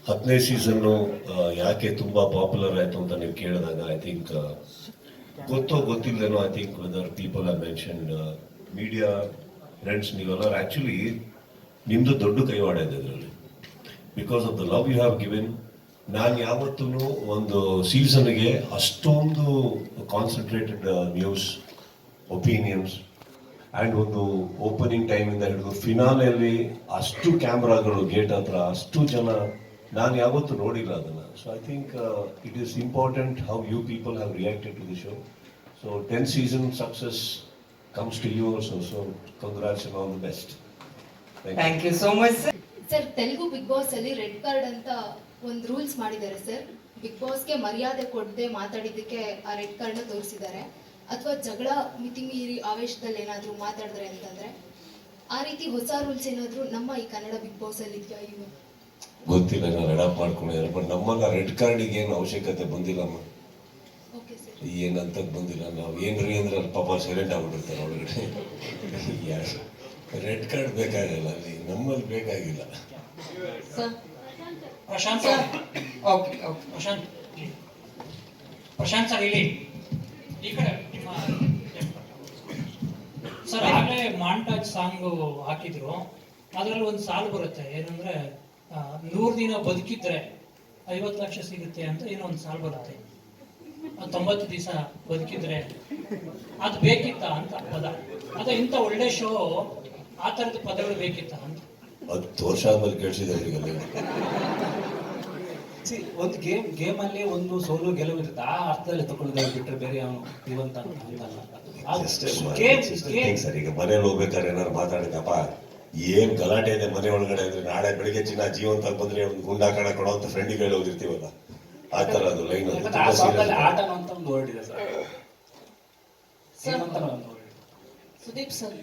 10ನೇ season ಯಾಕೆ ತುಂಬ popular ಆಯಿತು ಅಂತ ನೀವು ಕೇಳಿದಾಗ ಐ ಥಿಂಕ್ ಗೊತ್ತೋ ಗೊತ್ತಿಲ್ಲದೇನೋ I think whether people have mentioned media friends ನೀವೆಲ್ಲರೂ ಆ್ಯಕ್ಚುಲಿ ನಿಮ್ಮದು ದೊಡ್ಡ ಕೈವಾಡ ಇದೆ ಇದರಲ್ಲಿ because of the love you have given. ನಾನು ಯಾವತ್ತೂ ಒಂದು ಸೀಸನ್ಗೆ ಅಷ್ಟೊಂದು ಕಾನ್ಸಂಟ್ರೇಟೆಡ್ ನ್ಯೂಸ್ ಒಪಿನಿಯನ್ಸ್ ಆ್ಯಂಡ್ ಒಂದು ಓಪನಿಂಗ್ ಟೈಮಿಂದ ಹಿಡಿದು ಫಿನಾಲೆಯಲ್ಲಿ ಅಷ್ಟು ಕ್ಯಾಮ್ರಾಗಳು ಗೇಟ್ ಹತ್ರ ಅಷ್ಟು ಜನ ನಾನು ಯಾವತ್ತೂ ನೋಡಿಲ್ಲ ಅದನ್ನು. So I think it is important how you people have reacted to the show. So 10 season success comes to you also. So congrats and all the best. Thank you so much sir. Sir, Telugu Bigg Boss ಅಲ್ಲಿ red card ಅಂತ ಒಂದು rules ಮಾಡಿದ್ದಾರೆ sir. Big ಬಾಸ್ಗೆ ಮರ್ಯಾದೆ ಕೊಡದೆ ಮಾತಾಡಿದ್ದಕ್ಕೆ ಆ red ಕಾರ್ಡ್ನ ತೋರಿಸಿದ್ದಾರೆ. ಅಥವಾ ಜಗಳ ಮಿತಿಮೀರಿ ಆವೇಶದಲ್ಲಿ ಏನಾದರೂ ಮಾತಾಡಿದ್ರೆ ಅಂತಂದ್ರೆ ಆ ರೀತಿ ಹೊಸ ರೂಲ್ಸ್ ಏನಾದರೂ ನಮ್ಮ ಈ ಕನ್ನಡ ಬಿಗ್ ಬಾಸ್ ಅಲ್ಲಿ ಇದೆಯಾ? ಇವು ಗೊತ್ತಿಲ್ಲ, ನಾನು ಅಡಾಪ್ಟ್ ಮಾಡ್ಕೊಂಡಿದ್ದಾರೆ. ಬಟ್ ನಮ್ಮನ್ನ ರೆಡ್ ಕಾರ್ಡಿಗೆ ಏನು ಅವಶ್ಯಕತೆ ಬಂದಿಲ್ಲಮ್ಮ. Okay sir. ಏನಂತ ಬಂದಿಲ್ಲ. ನಾವು ಏನ್ರಿ ಅಂದ್ರೆ ಅಲ್ಲಿ ಪಾಪ ಸೈಲೆಂಟ್ ಆಗ್ಬಿಟ್ಟಿರ್ತಾರೆ ಒಳಗಡೆ. ರೆಡ್ ಕಾರ್ಡ್ ಬೇಕಾಗಿಲ್ಲ ಅಲ್ಲಿ, ನಮ್ಮಲ್ಲಿ ಬೇಕಾಗಿಲ್ಲ. Prashant sir, okay okay Prashant sir ಇಲ್ಲಿ ಈ ಕಡೆ ಸರ್ ಆಗಲೇ ಮಾಂಟಾಜ್ ಸಾಂಗ್ ಹಾಕಿದ್ರು. ಅದರಲ್ಲಿ ಒಂದು ಸಾಲು ಬರುತ್ತೆ, ಏನಂದ್ರೆ 100 ದಿನ ಬದುಕಿದ್ರೆ 50 ಲಕ್ಷ ಸಿಗುತ್ತೆ ಅಂತ ಏನೋ ಒಂದು ಸಾಲು ಬರುತ್ತೆ. 90 ದಿವಸ ಬದುಕಿದ್ರೆ ಅದು ಬೇಕಿತ್ತ ಅಂತ ಪದ. ಅದ ಇಂಥ ಒಳ್ಳೆ ಶೋ ಆ ಥರದ ಪದಗಳು ಬೇಕಿತ್ತ ಅಂತ 10 ವರ್ಷ ಆದ್ಮೇಲೆ ಕೇಳಿಸಿದ್ರೆ ಒಂದು ಗೇಮ್ ಅಲ್ಲಿ ಒಂದು ಸೋಲು ಗೆಲುವು ಇರುತ್ತೆ. ಆ ಅರ್ಥದಲ್ಲಿ ತಗೊಂಡಿದ್ದಾರೆ ಬಿಟ್ರೆ ಬೇರೆ ಅವನು ಇವಂತ ಸರ್. ಈಗ ಮನೇಲಿ ಹೋಗ್ಬೇಕಾದ್ರೆ ಏನಾರು ಮಾತಾಡಿದಪ್ಪ ಏನ್ ಗಲಾಟೆ ಇದೆ ಮನೆ ಒಳಗಡೆ ಅಂದ್ರೆ ನಾಳೆ ಬೆಳಿಗ್ಗೆ ಚಿನ್ನ ಜೀವಂತ ಬಂದ್ರೆ ಒಂದು ಗುಂಡಾ ಕಣ ಕೊಡೋ ಅಂತ ಫ್ರೆಂಡಿಗೆ ಹೇಳಿ ಹೋಗಿರ್ತೀವಲ್ಲ, ಆ ತರ ಅದು ಲೈನ್. ಆಟನ ಅಂತ ಒಂದು ವರ್ಡ್ ಇದೆ ಸರ್. ಸುದೀಪ್ ಸರ್